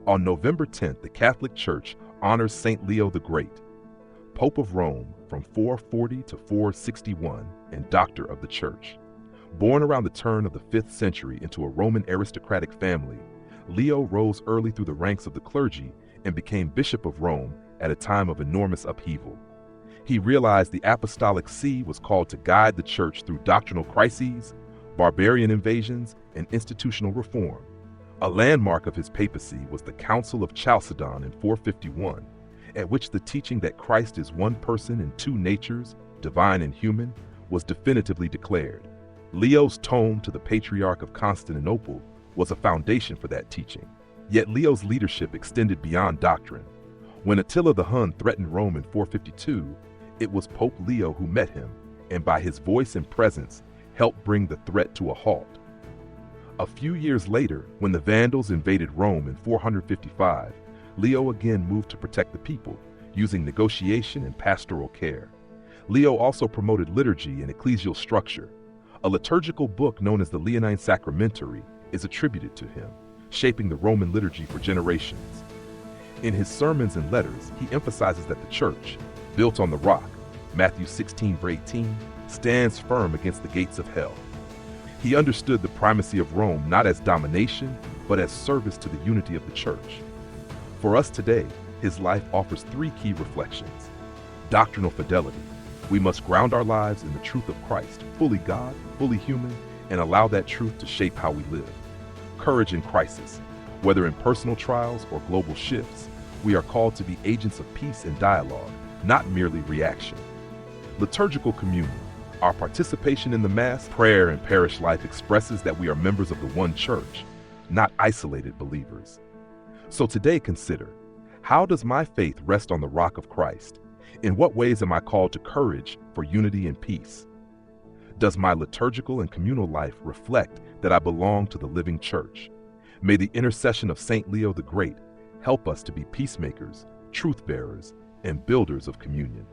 On November 10th, the Catholic Church honors Saint Leo the Great, Pope of Rome from 440 to 461 and Doctor of the Church. Born around the turn of the 5th century into a Roman aristocratic family, Leo rose early through the ranks of the clergy and became Bishop of Rome at a time of enormous upheaval. He realized the Apostolic See was called to guide the Church through doctrinal crises, barbarian invasions, and institutional reform. A landmark of his papacy was the Council of Chalcedon in 451, at which the teaching that Christ is one person in two natures, divine and human, was definitively declared. Leo's tome to the Patriarch of Constantinople was a foundation for that teaching. Yet Leo's leadership extended beyond doctrine. When Attila the Hun threatened Rome in 452, it was Pope Leo who met him, and by his voice and presence, helped bring the threat to a halt. A few years later, when the Vandals invaded Rome in 455, Leo again moved to protect the people, using negotiation and pastoral care. Leo also promoted liturgy and ecclesial structure. A liturgical book known as the Leonine Sacramentary is attributed to him, shaping the Roman liturgy for generations. In his sermons and letters, he emphasizes that the Church, built on the rock, Matthew 16:18, stands firm against the gates of hell. He understood the primacy of Rome not as domination, but as service to the unity of the Church. For us today, his life offers three key reflections. Doctrinal fidelity. We must ground our lives in the truth of Christ, fully God, fully human, and allow that truth to shape how we live. Courage in crisis. Whether in personal trials or global shifts, we are called to be agents of peace and dialogue, not merely reaction. Liturgical communion. Our participation in the Mass, prayer, and parish life expresses that we are members of the one Church, not isolated believers. So today consider, how does my faith rest on the rock of Christ? In what ways am I called to courage for unity and peace? Does my liturgical and communal life reflect that I belong to the living Church? May the intercession of Saint Leo the Great help us to be peacemakers, truth bearers, and builders of communion.